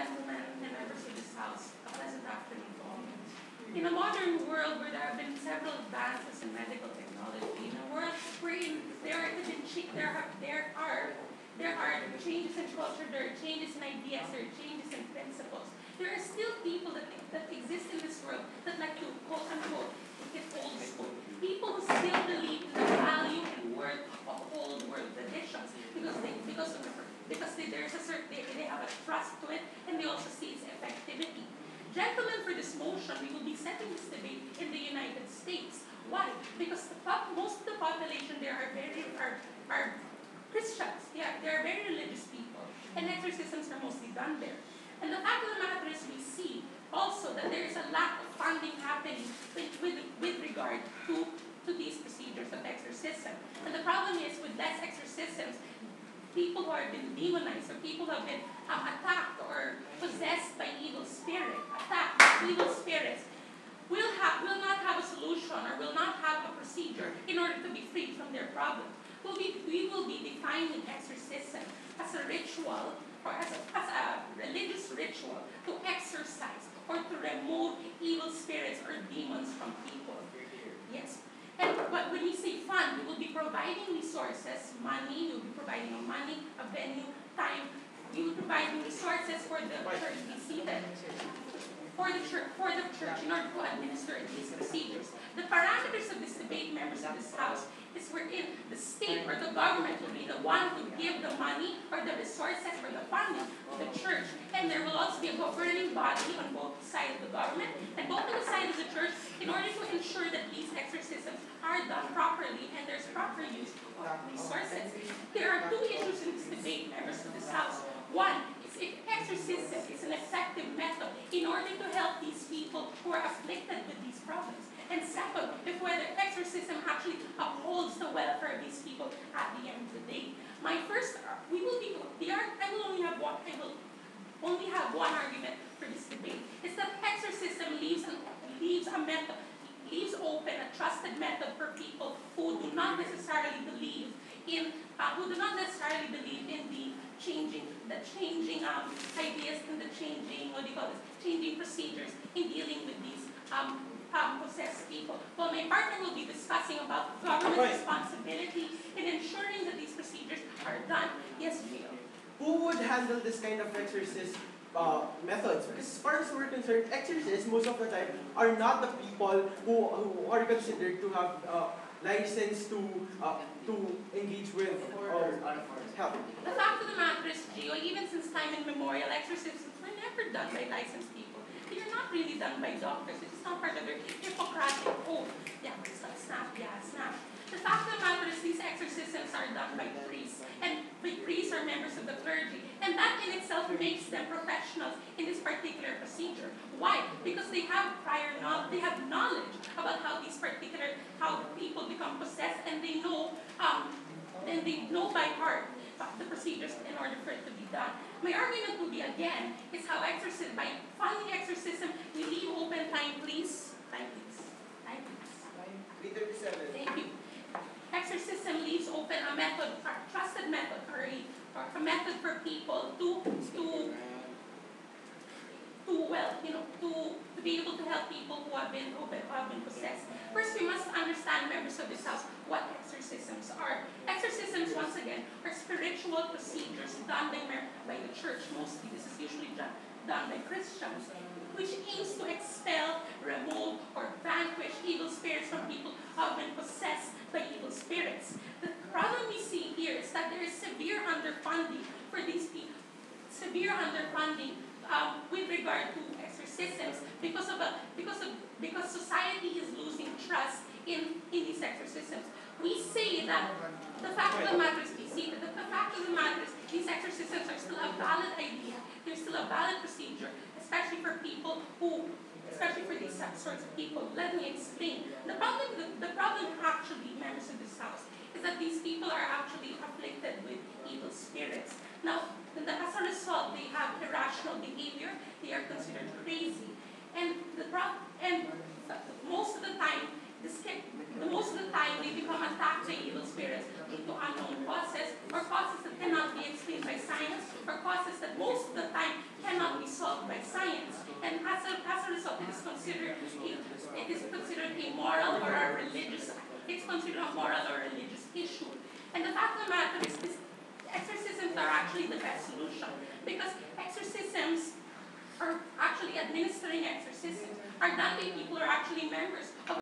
gentlemen and members of this House, a pleasant afternoon to all. In a modern world where there have been several advances in medical technology, in a world wherein there are changes in culture, there are changes in ideas, there are changes in principles, there are still people that exist in this world that like to quote unquote get old school. People who still believe in the value and worth of old world traditions they have a trust to it, and they also see its effectivity. Gentlemen, for this motion, we will be setting this debate in the United States. Why? Because most of the population there are Christians. Yeah, they are very religious people, and exorcisms are mostly done there. And the fact of the matter is, we see also that there is a lack of funding happening with regard to these procedures of exorcism. And the problem is, with less exorcisms, people who have been demonized, or people who have been attacked or possessed by evil spirits, will not have a solution or will not have a procedure in order to be freed from their problem. We will be defining exorcism as a ritual or as a religious ritual to exorcise or to remove evil spirits or demons from people. Yes. But when we say fund, we will be providing resources, money, we will be providing money, a venue, time. We will be providing resources for the church to be seated, for the church in order to administer these procedures. The parameters of this debate, members of this House, is wherein the state or the government will be the one to give the money or the resources or the funding to the church. And there will also be a governing body on both sides of the government and both on the side of the church in order to ensure that these exorcisms are done properly and there's proper use of resources. There are two issues in this debate, members of this House. One is if exorcism is an effective method in order to help these people who are afflicted with these problems. And second, if whether exorcism actually upholds the welfare of these people at the end of the day. I will only have one argument for this debate. It's that exorcism leaves open a trusted method for people who do not necessarily believe in the changing ideas and the changing procedures in dealing with these possessed people. Well, my partner will be discussing about government responsibility in ensuring that these procedures are done. Yes, Gio. Who would handle this kind of exorcist methods? Because as far as we're concerned, exorcists most of the time are not the people who are considered to have license to engage with help. The fact of the matter is, Gio, even since time immemorial, exorcisms were never done by licensed people. They are not really done by doctors. It is not part of their Hippocratic oath. Yeah, it's like snap. The fact of the matter is, these exorcisms are done by priests, and the priests are members of the clergy, and that in itself makes them professionals in this particular procedure. Why? Because they have knowledge about how people become possessed, and they know by heart the procedures in order for it to be done. My argument will be again is how by funding exorcism, we leave open time, please. Time, please. 3:37. Thank you. Exorcism leaves open a trusted method, or a method for people to be able to help people who have been possessed. First, we must understand, members of this House, what exorcisms are. Exorcisms, once again, are spiritual procedures done by the church mostly. This is usually done by Christians, which aims to expel, remove, or vanquish evil spirits from people who have been possessed by evil spirits. The problem we see here is that there is severe underfunding for these people. With regard to exorcisms because society is losing trust in these exorcisms. We say that the fact of the matter is these exorcisms are still a valid idea. They're still a valid procedure, especially for these sorts of people. Let me explain. The problem actually, members of this House, is that these people are actually afflicted with evil spirits. Now, as a result, they have irrational behavior. They are considered crazy, and most of the time they become attacked by evil spirits due to unknown causes, or causes that cannot be explained by science, or causes that most of the time cannot be solved moral or a religious, it's considered a moral or religious issue. And the fact of the matter is this, exorcisms are actually the best solution, because exorcisms, or actually administering exorcisms, are done by people who are actually members of